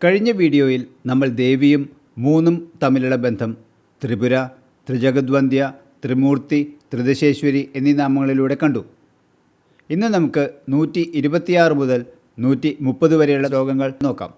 കഴിഞ്ഞ വീഡിയോയിൽ നമ്മൾ ദേവിയും മൂന്നും തമ്മിലുള്ള ബന്ധം ത്രിപുര, ത്രിജഗദ്വന്ദ്യ, ത്രിമൂർത്തി, ത്രിദശേശ്വരി എന്നീ നാമങ്ങളിലൂടെ കണ്ടു. ഇന്ന് നമുക്ക് 126 മുതൽ 130 വരെയുള്ള ശ്ലോകങ്ങൾ നോക്കാം.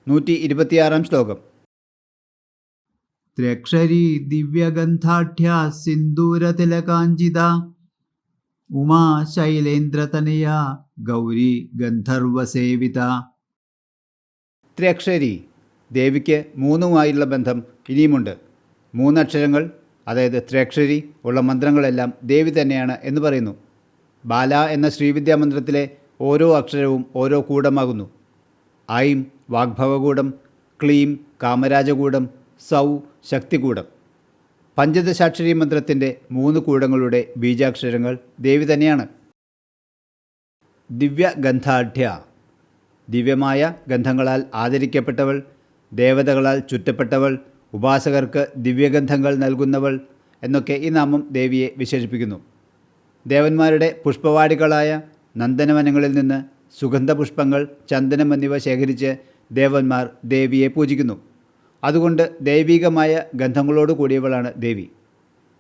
126 ശ്ലോകം. ത്രക്ഷരീ ദിവ്യഗന്ധാഢ്യ സിന്ദൂരതിലകാഞ്ചിത ഉമാ ശൈലേന്ദ്രതനയ ഗൗരി ഗന്ധർവസേവിത. ത്രക്ഷരി, ദേവിക്ക് മൂന്നുമായുള്ള ബന്ധം ഇനിയുമുണ്ട്. മൂന്നക്ഷരങ്ങൾ, അതായത് ത്രക്ഷരി ഉള്ള മന്ത്രങ്ങളെല്ലാം ദേവി തന്നെയാണ് എന്ന് പറയുന്നു. ബാല എന്ന ശ്രീവിദ്യാമന്ത്രത്തിലെ ഓരോ അക്ഷരവും ഓരോ കൂടമാകുന്നു. ഐം വാഗ്ഭവകൂടം, ക്ലീം കാമരാജകൂടം, സൗ ശക്തികൂടം. പഞ്ചദശാക്ഷരി മന്ത്രത്തിൻ്റെ 3 കൂടങ്ങളുടെ ബീജാക്ഷരങ്ങൾ ദേവി തന്നെയാണ്. ദിവ്യഗന്ധാഢ്യ, ദിവ്യമായ ഗന്ധങ്ങളാൽ ആദരിക്കപ്പെട്ടവൾ, ദേവതകളാൽ ചുറ്റപ്പെട്ടവൾ, ഉപാസകർക്ക് ദിവ്യഗന്ധങ്ങൾ നൽകുന്നവൾ എന്നൊക്കെ ഈ നാമം ദേവിയെ വിശേഷിപ്പിക്കുന്നു. ദേവന്മാരുടെ പുഷ്പവാടികളായ നന്ദനവനങ്ങളിൽ നിന്ന് സുഗന്ധപുഷ്പങ്ങൾ, ചന്ദനം എന്നിവ ശേഖരിച്ച് ദേവന്മാർ ദേവിയെ പൂജിക്കുന്നു. അതുകൊണ്ട് ദൈവികമായ ഗന്ധങ്ങളോട് കൂടിയവളാണ് ദേവി.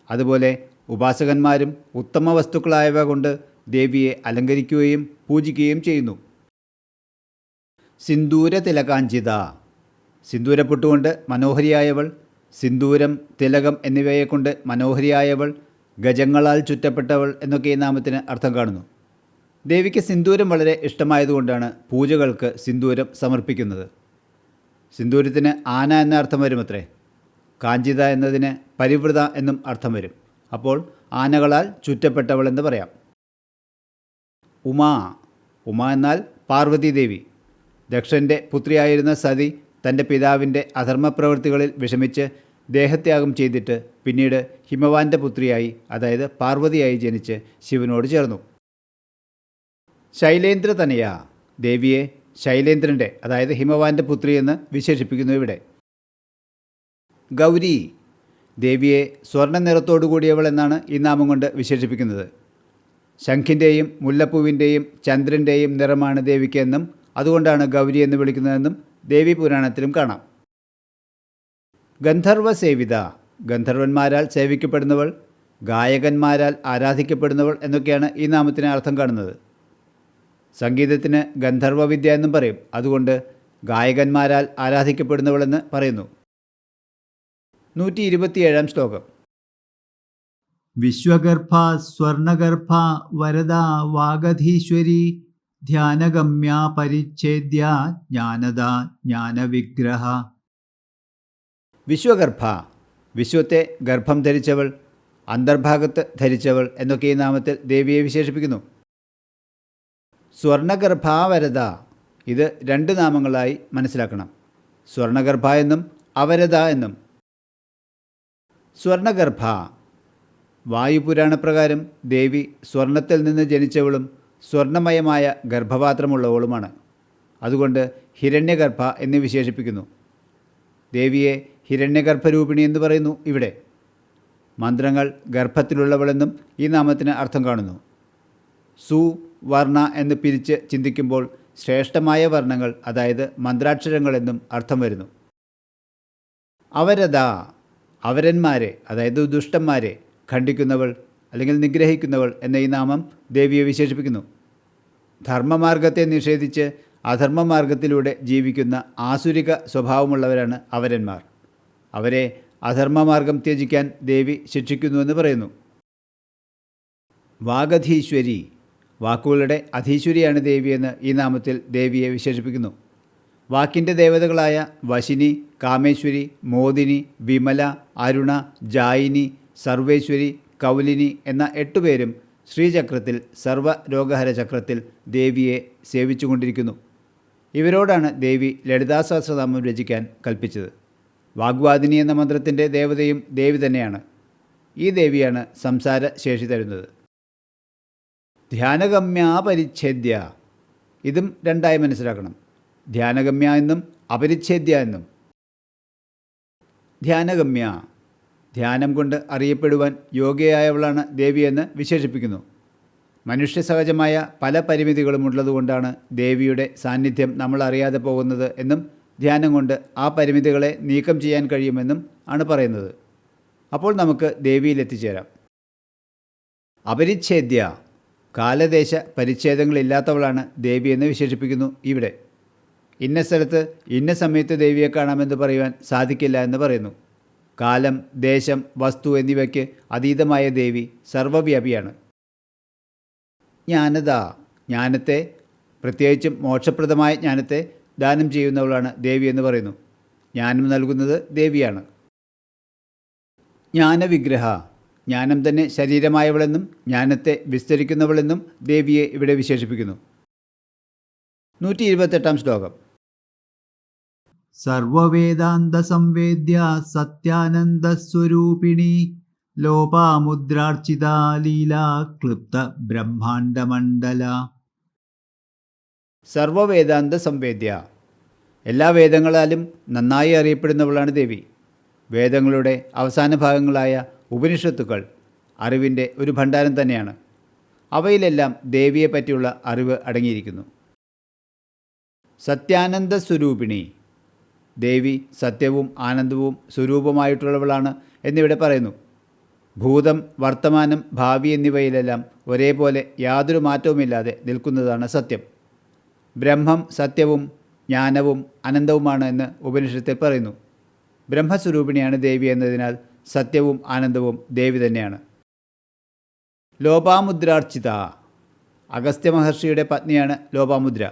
അതുപോലെ ഉപാസകന്മാരും ഉത്തമ വസ്തുക്കളായവ കൊണ്ട് ദേവിയെ അലങ്കരിക്കുകയും പൂജിക്കുകയും ചെയ്യുന്നു. സിന്ദൂര തിലകാഞ്ചിത, സിന്ദൂരപ്പൊട്ടുകൊണ്ട് മനോഹരിയായവൾ, സിന്ദൂരം, തിലകം എന്നിവയെക്കൊണ്ട് മനോഹരിയായവൾ, ഗജങ്ങളാൽ ചുറ്റപ്പെട്ടവൾ എന്നൊക്കെ ഈ നാമത്തിന് അർത്ഥം കാണുന്നു. ദേവിക്ക് സിന്ദൂരം വളരെ ഇഷ്ടമായതുകൊണ്ടാണ് പൂജകൾക്ക് സിന്ദൂരം സമർപ്പിക്കുന്നത്. സിന്ദൂരത്തിന് ആന എന്ന അർത്ഥം വരുമത്രേ. കാഞ്ചിത എന്നതിന് പരിവൃത എന്നും അർത്ഥം വരും. അപ്പോൾ ആനകളാൽ ചുറ്റപ്പെട്ടവൾ എന്ന് പറയാം. ഉമാ, ഉമ എന്നാൽ പാർവതി ദേവി. ദക്ഷൻ്റെ പുത്രിയായിരുന്ന സതി തൻ്റെ പിതാവിൻ്റെ അധർമ്മപ്രവൃത്തികളിൽ വിഷമിച്ച് ദേഹത്യാഗം ചെയ്തിട്ട് പിന്നീട് ഹിമവാൻ്റെ പുത്രിയായി, അതായത് പാർവതിയായി ജനിച്ച് ശിവനോട് ചേർന്നു. ശൈലേന്ദ്രതനയ, ദേവിയെ ശൈലേന്ദ്രൻ്റെ, അതായത് ഹിമവാൻ്റെ പുത്രി എന്ന് വിശേഷിപ്പിക്കുന്നു ഇവിടെ. ഗൗരി, ദേവിയെ സ്വർണ്ണ നിറത്തോടു കൂടിയവൾ എന്നാണ് ഈ നാമം കൊണ്ട് വിശേഷിപ്പിക്കുന്നത്. ശംഖിൻ്റെയും മുല്ലപ്പൂവിൻ്റെയും ചന്ദ്രൻ്റെയും നിറമാണ് ദേവിക്ക് എന്നും അതുകൊണ്ടാണ് ഗൗരി എന്ന് വിളിക്കുന്നതെന്നും ദേവി പുരാണത്തിലും കാണാം. ഗന്ധർവ സേവിത, ഗന്ധർവന്മാരാൽ സേവിക്കപ്പെടുന്നവൾ, ഗായകന്മാരാൽ ആരാധിക്കപ്പെടുന്നവൾ എന്നൊക്കെയാണ് ഈ നാമത്തിന് അർത്ഥം കാണുന്നത്. സംഗീതത്തിന് ഗന്ധർവവിദ്യ എന്നും പറയും. അതുകൊണ്ട് ഗായകന്മാരാൽ ആരാധിക്കപ്പെടുന്നവളെന്ന് പറയുന്നു. 127 ശ്ലോകം. വിശ്വഗർഭ സ്വർണഗർഭ വരദ വാഗധീശ്വരി ധ്യാനഗമ്യ പരിച്ഛേദ്യ ജ്ഞാനദ ജ്ഞാനവിഗ്രഹ. വിശ്വഗർഭ, വിശ്വത്തെ ഗർഭം ധരിച്ചവൾ, അന്തർഭാഗത്ത് ധരിച്ചവൾ എന്നൊക്കെ ഈ നാമത്തിൽ ദേവിയെ വിശേഷിപ്പിക്കുന്നു. സ്വർണഗർഭാവരദ, ഇത് 2 നാമങ്ങളായി മനസ്സിലാക്കണം. സ്വർണഗർഭ എന്നും അവരദ എന്നും. സ്വർണഗർഭ, വായുപുരാണപ്രകാരം ദേവി സ്വർണത്തിൽ നിന്ന് ജനിച്ചവളും സ്വർണമയമായ ഗർഭപാത്രമുള്ളവളുമാണ്. അതുകൊണ്ട് ഹിരണ്യഗർഭ എന്ന് വിശേഷിപ്പിക്കുന്നു. ദേവിയെ ഹിരണ്യഗർഭരൂപിണി എന്ന് പറയുന്നു ഇവിടെ. മന്ത്രങ്ങൾ ഗർഭത്തിലുള്ളവളെന്നും ഈ നാമത്തിന് അർത്ഥം കാണുന്നു. സു വർണ്ണ എന്ന് പിരിച്ച് ചിന്തിക്കുമ്പോൾ ശ്രേഷ്ഠമായ വർണ്ണങ്ങൾ, അതായത് മന്ത്രാക്ഷരങ്ങളെന്നും അർത്ഥം വരുന്നു. അവരദ, അവരന്മാരെ, അതായത് ദുഷ്ടന്മാരെ ഖണ്ഡിക്കുന്നവൾ അല്ലെങ്കിൽ നിഗ്രഹിക്കുന്നവൾ എന്ന ഈ നാമം ദേവിയെ വിശേഷിപ്പിക്കുന്നു. ധർമ്മമാർഗത്തെ നിഷേധിച്ച് അധർമ്മമാർഗത്തിലൂടെ ജീവിക്കുന്ന ആസുരിക സ്വഭാവമുള്ളവരാണ് അവരന്മാർ. അവരെ അധർമ്മമാർഗം ത്യജിക്കാൻ ദേവി ശിക്ഷിക്കുന്നുവെന്ന് പറയുന്നു. വാഗധീശ്വരി, വാക്കുകളുടെ അധീശ്വരിയാണ് ദേവിയെന്ന് ഈ നാമത്തിൽ ദേവിയെ വിശേഷിപ്പിക്കുന്നു. വാക്കിൻ്റെ ദേവതകളായ വശിനി, കാമേശ്വരി, മോദിനി, വിമല, അരുണ, ജായിനി, സർവേശ്വരി, കൗലിനി എന്ന 8 പേരും ശ്രീചക്രത്തിൽ, സർവ്വരോഗഹര ചക്രത്തിൽ ദേവിയെ സേവിച്ചുകൊണ്ടിരിക്കുന്നു. ഇവരോടാണ് ദേവി ലളിതാ സഹസ്രനാമം രചിക്കാൻ കൽപ്പിച്ചത്. വാഗ്വാദിനി എന്ന മന്ത്രത്തിൻ്റെ ദേവതയും ദേവി തന്നെയാണ്. ഈ ദേവിയാണ് സംസാര ശേഷി തരുന്നത്. ധ്യാനഗമ്യ പരിച്ഛേദ്യ, ഇതും 2ആയി മനസ്സിലാക്കണം. ധ്യാനഗമ്യ എന്നും അപരിച്ഛേദ്യ എന്നും. ധ്യാനഗമ്യ, ധ്യാനം കൊണ്ട് അറിയപ്പെടുവാൻ യോഗ്യയായവളാണ് ദേവിയെന്ന് വിശേഷിപ്പിക്കുന്നു. മനുഷ്യസഹജമായ പല പരിമിതികളും ഉള്ളതുകൊണ്ടാണ് ദേവിയുടെ സാന്നിധ്യം നമ്മൾ അറിയാതെ പോകുന്നത് എന്നും ധ്യാനം കൊണ്ട് ആ പരിമിതികളെ നീക്കം ചെയ്യാൻ കഴിയുമെന്നും ആണ് പറയുന്നത്. അപ്പോൾ നമുക്ക് ദേവിയിൽ എത്തിച്ചേരാം. അപരിച്ഛേദ്യ, കാലദേശ പരിച്ഛേദങ്ങളില്ലാത്തവളാണ് ദേവി എന്ന് വിശേഷിപ്പിക്കുന്നു ഇവിടെ. ഇന്ന സ്ഥലത്ത് ഇന്ന സമയത്ത് ദേവിയെ കാണാമെന്ന് പറയുവാൻ സാധിക്കില്ല എന്ന് പറയുന്നു. കാലം, ദേശം, വസ്തു എന്നിവയ്ക്ക് അതീതമായ ദേവി സർവ്വവ്യാപിയാണ്. ജ്ഞാനദ, ജ്ഞാനത്തെ, പ്രത്യേകിച്ചും മോക്ഷപ്രദമായ ജ്ഞാനത്തെ ദാനം ചെയ്യുന്നവളാണ് ദേവി എന്ന് പറയുന്നു. ജ്ഞാനം നൽകുന്നത് ദേവിയാണ്. ജ്ഞാനവിഗ്രഹ, ജ്ഞാനം തന്നെ ശരീരമായവളെന്നും ജ്ഞാനത്തെ വിസ്തരിക്കുന്നവളെന്നും ദേവിയെ ഇവിടെ വിശേഷിപ്പിക്കുന്നു. 128 ശ്ലോകം. സർവവേദാന്തസംവേദ്യ സത്യാനന്ദസ്വരൂപിണി ലോപാമുദ്രാർച്ചിതാ ലീലാ ക്ലിപ്ത ബ്രഹ്മാണ്ഡമണ്ഡല. സർവവേദാന്ത സംവേദ്യ, എല്ലാ വേദങ്ങളാലും നന്നായി അറിയപ്പെടുന്നവളാണ് ദേവി. വേദങ്ങളുടെ അവസാന ഭാഗങ്ങളായ ഉപനിഷത്തുക്കൾ അറിവിൻ്റെ ഒരു ഭണ്ഡാരം തന്നെയാണ്. അവയിലെല്ലാം ദേവിയെ പറ്റിയുള്ള അറിവ് അടങ്ങിയിരിക്കുന്നു. സത്യാനന്ദ സ്വരൂപിണി, ദേവി സത്യവും ആനന്ദവും സ്വരൂപമായിട്ടുള്ളവളാണ് എന്നിവിടെ പറയുന്നു. ഭൂതം, വർത്തമാനം, ഭാവി എന്നിവയിലെല്ലാം ഒരേപോലെ യാതൊരു മാറ്റവുമില്ലാതെ നിൽക്കുന്നതാണ് സത്യം. ബ്രഹ്മം സത്യവും ജ്ഞാനവും അനന്തവുമാണ് എന്ന് ഉപനിഷത്തിൽ പറയുന്നു. ബ്രഹ്മസ്വരൂപിണിയാണ് ദേവി എന്നതിനാൽ സത്യവും ആനന്ദവും ദേവി തന്നെയാണ്. ലോപാമുദ്രാർച്ചിത, അഗസ്ത്യ മഹർഷിയുടെ പത്നിയാണ് ലോപാമുദ്ര.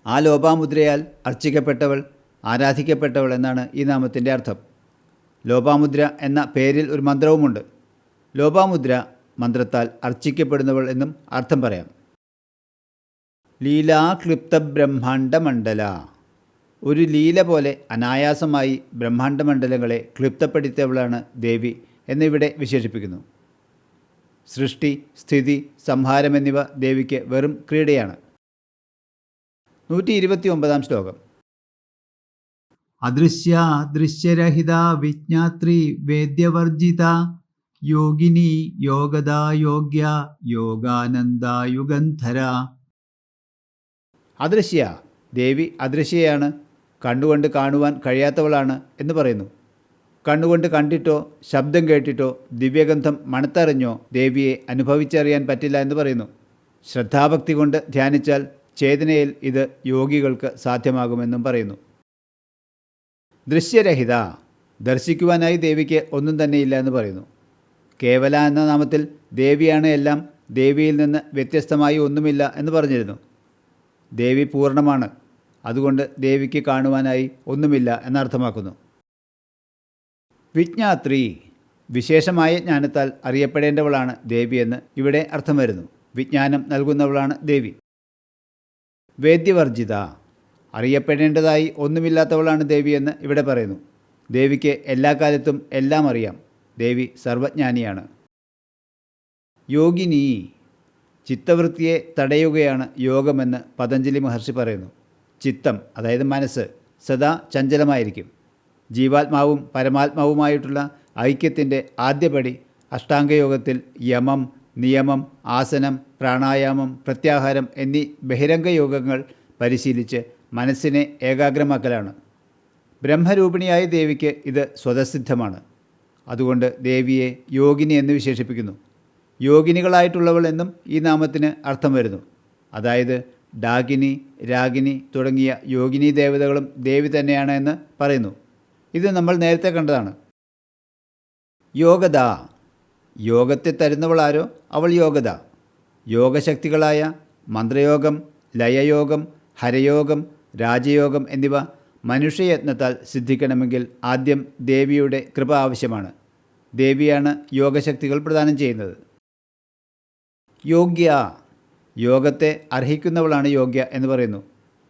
ആ ലോപാമുദ്രയാൽ അർച്ചിക്കപ്പെട്ടവൾ, ആരാധിക്കപ്പെട്ടവൾ എന്നാണ് ഈ നാമത്തിൻ്റെ അർത്ഥം. ലോപാമുദ്ര എന്ന പേരിൽ ഒരു മന്ത്രവുമുണ്ട്. ലോപാമുദ്ര മന്ത്രത്താൽ അർച്ചിക്കപ്പെടുന്നവൾ എന്നും അർത്ഥം പറയാം. ലീലാക്ലിപ്ത ബ്രഹ്മാണ്ഡമണ്ഡല, ഒരു ലീല പോലെ അനായാസമായി ബ്രഹ്മാണ്ഡമണ്ഡലങ്ങളെ ക്ലിപ്തപ്പെടുത്തിയവളാണ് ദേവി എന്നിവിടെ വിശേഷിപ്പിക്കുന്നു. സൃഷ്ടി, സ്ഥിതി, സംഹാരം എന്നിവ ദേവിക്ക് വെറും ക്രീഡയാണ്. 129 ശ്ലോകം. അദൃശ്യ ദൃശ്യരഹിത വിജ്ഞാത്രി വേദ്യവർജിത യോഗിനി യോഗദാ യോഗ്യ യോഗാനന്ദായുഗന്ധര. അദൃശ്യ, ദേവി അദൃശ്യയാണ്, കണ്ണുകൊണ്ട് കാണുവാൻ കഴിയാത്തവളാണ് എന്ന് പറയുന്നു. കണ്ണുകൊണ്ട് കണ്ടിട്ടോ ശബ്ദം കേട്ടിട്ടോ ദിവ്യഗന്ധം മണത്തറിഞ്ഞോ ദേവിയെ അനുഭവിച്ചറിയാൻ പറ്റില്ല എന്ന് പറയുന്നു. ശ്രദ്ധാഭക്തി കൊണ്ട് ധ്യാനിച്ചാൽ ചേതനയിൽ ഇത് യോഗികൾക്ക് സാധ്യമാകുമെന്നും പറയുന്നു. ദൃശ്യരഹിത, ദർശിക്കുവാനായി ദേവിക്ക് ഒന്നും തന്നെയില്ല എന്ന് പറയുന്നു. കേവല എന്ന നാമത്തിൽ ദേവിയാണ് എല്ലാം, ദേവിയിൽ നിന്ന് വ്യത്യസ്തമായി ഒന്നുമില്ല എന്ന് പറഞ്ഞിരുന്നു. ദേവി പൂർണ്ണമാണ്, അതുകൊണ്ട് ദേവിക്ക് കാണുവാനായി ഒന്നുമില്ല എന്നർത്ഥമാക്കുന്നു. വിജ്ഞാത്രി, വിശേഷമായ ജ്ഞാനത്താൽ അറിയപ്പെടേണ്ടവളാണ് ദേവിയെന്ന് ഇവിടെ അർത്ഥം വരുന്നു. വിജ്ഞാനം നൽകുന്നവളാണ് ദേവി. വേദ്യവർജിത, അറിയപ്പെടേണ്ടതായി ഒന്നുമില്ലാത്തവളാണ് ദേവിയെന്ന് ഇവിടെ പറയുന്നു. ദേവിക്ക് എല്ലാ കാലത്തും എല്ലാം അറിയാം. ദേവി സർവജ്ഞാനിയാണ്. യോഗിനി, ചിത്തവൃത്തിയെ തടയുകയാണ് യോഗമെന്ന് പതഞ്ജലി മഹർഷി പറയുന്നു. ചിത്തം, അതായത് മനസ്സ്, സദാ ചഞ്ചലമായിരിക്കും. ജീവാത്മാവും പരമാത്മാവുമായിട്ടുള്ള ഐക്യത്തിൻ്റെ ആദ്യപടി അഷ്ടാംഗയോഗത്തിൽ യമം, നിയമം, ആസനം, പ്രാണായാമം, പ്രത്യാഹാരം എന്നീ ബഹിരംഗ യോഗങ്ങൾ പരിശീലിച്ച് മനസ്സിനെ ഏകാഗ്രമാക്കലാണ്. ബ്രഹ്മരൂപിണിയായ ദേവിക്ക് ഇത് സ്വതസിദ്ധമാണ്. അതുകൊണ്ട് ദേവിയെ യോഗിനി എന്ന് വിശേഷിപ്പിക്കുന്നു. യോഗിനികളായിട്ടുള്ളവൾ എന്നും ഈ നാമത്തിന് അർത്ഥം വരുന്നു. അതായത് ഡാകിനി, രാഗിനി തുടങ്ങിയ യോഗിനി ദേവതകളും ദേവി തന്നെയാണ് എന്ന് പറയുന്നു. ഇത് നമ്മൾ നേരത്തെ കണ്ടതാണ്. യോഗദ, യോഗത്തെ തരുന്നവളാരോ അവൾ യോഗദ. യോഗശക്തികളായ മന്ത്രയോഗം, ലയയോഗം, ഹരയോഗം, രാജയോഗം എന്നിവ മനുഷ്യയത്നത്താൽ സിദ്ധിക്കണമെങ്കിൽ ആദ്യം ദേവിയുടെ കൃപ ആവശ്യമാണ്. ദേവിയാണ് യോഗശക്തികൾ പ്രദാനം ചെയ്യുന്നത്. യോഗ്യ, യോഗത്തെ അർഹിക്കുന്നവളാണ് യോഗ്യ എന്ന് പറയുന്നു.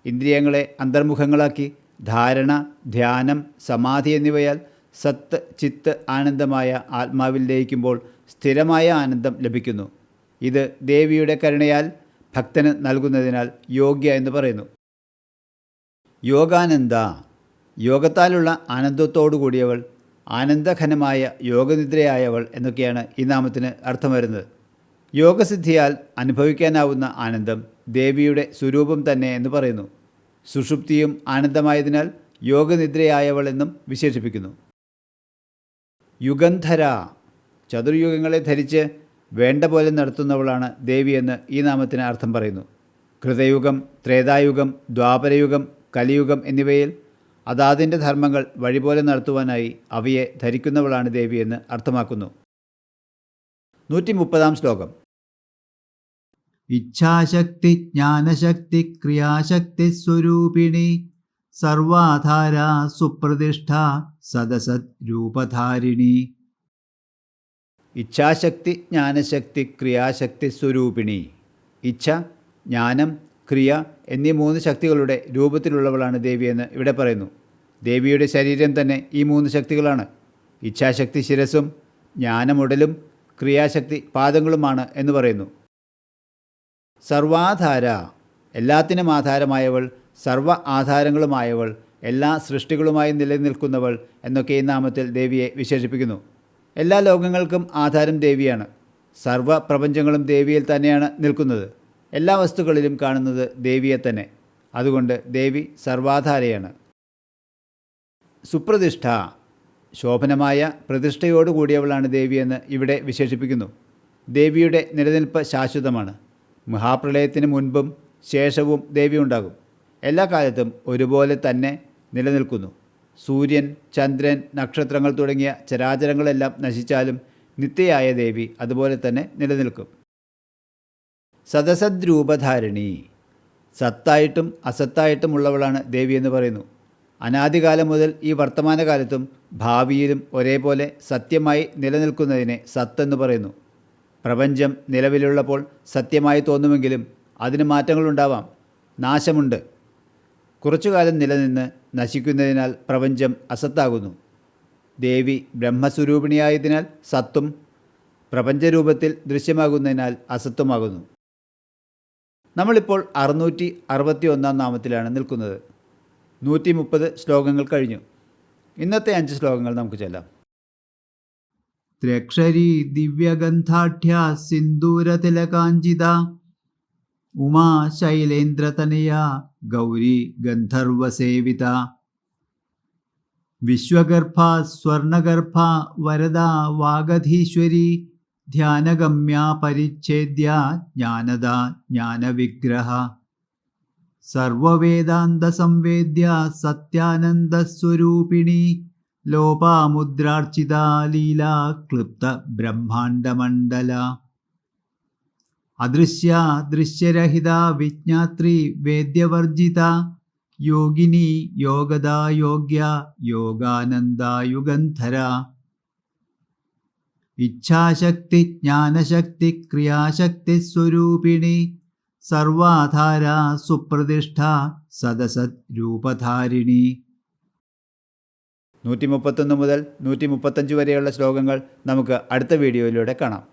ഇന്ദ്രിയങ്ങളെ അന്തർമുഖങ്ങളാക്കി ധാരണ, ധ്യാനം, സമാധി എന്നിവയാൽ സത്ത്, ചിത്ത് ആനന്ദമായ ആത്മാവിൽ ലയിക്കുമ്പോൾ സ്ഥിരമായ ആനന്ദം ലഭിക്കുന്നു. ഇത് ദേവിയുടെ കരുണയാൽ ഭക്തന് നൽകുന്നതിനാൽ യോഗ്യ എന്ന് പറയുന്നു. യോഗാനന്ദ, യോഗത്താലുള്ള ആനന്ദത്തോടു കൂടിയവൾ, ആനന്ദഘനമായ യോഗനിദ്രയായവൾ എന്നൊക്കെയാണ് ഈ നാമത്തിന് അർത്ഥം വരുന്നത്. യോഗസിദ്ധിയാൽ അനുഭവിക്കാനാവുന്ന ആനന്ദം ദേവിയുടെ സ്വരൂപം തന്നെ എന്ന് പറയുന്നു. സുഷുപ്തിയും ആനന്ദമായതിനാൽ യോഗനിദ്രയായവൾ എന്നും വിശേഷിപ്പിക്കുന്നു. യുഗന്ധര, ചതുർയുഗങ്ങളെ ധരിച്ച് വേണ്ട പോലെ നടത്തുന്നവളാണ് ദേവിയെന്ന് ഈ നാമത്തിന് അർത്ഥം പറയുന്നു. കൃതയുഗം, ത്രേതായുഗം, ദ്വാപരയുഗം, കലിയുഗം എന്നിവയിൽ അതാതിൻ്റെ ധർമ്മങ്ങൾ വഴിപോലെ നടത്തുവാനായി അവയെ ധരിക്കുന്നവളാണ് ദേവിയെന്ന് അർത്ഥമാക്കുന്നു. 130 ശ്ലോകം. ഇച്ഛാശക്തി ജ്ഞാനശക്തി ക്രിയാശക്തി സ്വരൂപിണി സർവാധാര സുപ്രതിഷ്ഠ സദസത് രൂപധാരിണി. ഇച്ഛാശക്തി, ജ്ഞാനശക്തി, ക്രിയാശക്തി സ്വരൂപിണി. ഇച്ഛ, ജ്ഞാനം, ക്രിയ എന്നീ 3 ശക്തികളുടെ രൂപത്തിലുള്ളവളാണ് ദേവിയെന്ന് ഇവിടെ പറയുന്നു. ദേവിയുടെ ശരീരം തന്നെ ഈ 3 ശക്തികളാണ്. ഇച്ഛാശക്തി ശിരസും ജ്ഞാനമുടലും ക്രിയാശക്തി പാദങ്ങളുമാണ് എന്ന് പറയുന്നു. സർവാധാര, എല്ലാത്തിനും ആധാരമായവൾ, സർവ ആധാരങ്ങളുമായവൾ, എല്ലാ സൃഷ്ടികളുമായി നിലനിൽക്കുന്നവൾ എന്നൊക്കെ ഈ നാമത്തിൽ ദേവിയെ വിശേഷിപ്പിക്കുന്നു. എല്ലാ ലോകങ്ങൾക്കും ആധാരം ദേവിയാണ്. സർവ പ്രപഞ്ചങ്ങളും ദേവിയിൽ തന്നെയാണ് നിൽക്കുന്നത്. എല്ലാ വസ്തുക്കളിലും കാണുന്നത് ദേവിയെ തന്നെ. അതുകൊണ്ട് ദേവി സർവാധാരയാണ്. സുപ്രതിഷ്ഠ, ശോഭനമായ പ്രതിഷ്ഠയോടുകൂടിയവളാണ് ദേവിയെന്ന് ഇവിടെ വിശേഷിപ്പിക്കുന്നു. ദേവിയുടെ നിലനിൽപ്പ് ശാശ്വതമാണ്. മഹാപ്രളയത്തിന് മുൻപും ശേഷവും ദേവി ഉണ്ടാകും. എല്ലാ കാലത്തും ഒരുപോലെ തന്നെ നിലനിൽക്കുന്നു. സൂര്യൻ, ചന്ദ്രൻ, നക്ഷത്രങ്ങൾ തുടങ്ങിയ ചരാചരങ്ങളെല്ലാം നശിച്ചാലും നിത്യയായ ദേവി അതുപോലെ തന്നെ നിലനിൽക്കും. സദസദ്രൂപധാരിണി, സത്തായിട്ടും അസത്തായിട്ടുമുള്ളവളാണ് ദേവി എന്ന് പറയുന്നു. അനാദികാലം മുതൽ ഈ വർത്തമാനകാലത്തും ഭാവിയിലും ഒരേപോലെ സത്യമായി നിലനിൽക്കുന്നതിനെ സത്തെന്ന് പറയുന്നു. പ്രപഞ്ചം നിലവിലുള്ളപ്പോൾ സത്യമായി തോന്നുമെങ്കിലും അതിന് മാറ്റങ്ങളുണ്ടാവാം, നാശമുണ്ട്. കുറച്ചുകാലം നിലനിന്ന് നശിക്കുന്നതിനാൽ പ്രപഞ്ചം അസത്താകുന്നു. ദേവി ബ്രഹ്മസ്വരൂപിണിയായതിനാൽ സത്തും, പ്രപഞ്ചരൂപത്തിൽ ദൃശ്യമാകുന്നതിനാൽ അസത്തുമാകുന്നു. നമ്മളിപ്പോൾ 661 നാമത്തിലാണ് നിൽക്കുന്നത്. 130 ശ്ലോകങ്ങൾ കഴിഞ്ഞു. ഇന്നത്തെ 5 ശ്ലോകങ്ങൾ നമുക്ക് ചൊല്ലാം. ത്രക്ഷരീ ദിവ്യഗന്ധാഢ്യ സിന്ദൂരതിലകാഞ്ചിത ഉമാ ശൈലേന്ദ്രതനയ ഗൗരി ഗന്ധർവസേവിത വിശ്വഗർഭ സ്വർണഗർഭ വരദ വാഗധീശ്വരി ധ്യാനഗമ്യ പരിച്ഛേദ്യ ജ്ഞാനദ ജ്ഞാനവിഗ്രഹ സർവവേദാന്ത സംവേദ്യ സത്യാനന്ദസ്വരൂപിണി ലോപാമുദ്രാർച്ചിത ലീലാ ക്ലിപ്ത ബ്രഹ്മാണ്ഡമണ്ഡല അദൃശ്യ ദൃശ്യരഹിത വിജ്ഞാത്രി വേദ്യവർജിത യോഗിനി യോഗദാ യോഗ്യ യോഗാനന്ദ യുഗന്ധര ഇച്ഛാശക്തി ജ്ഞാനശക്തി ക്രിയാശക്തി സ്വരൂപിണി സർവാധാര സുപ്രതിഷ്ഠ സദസത് രൂപധാരിണി. 131 മുതൽ 135 വരെയുള്ള ശ്ലോകങ്ങൾ നമുക്ക് അടുത്ത വീഡിയോയിലൂടെ കാണാം.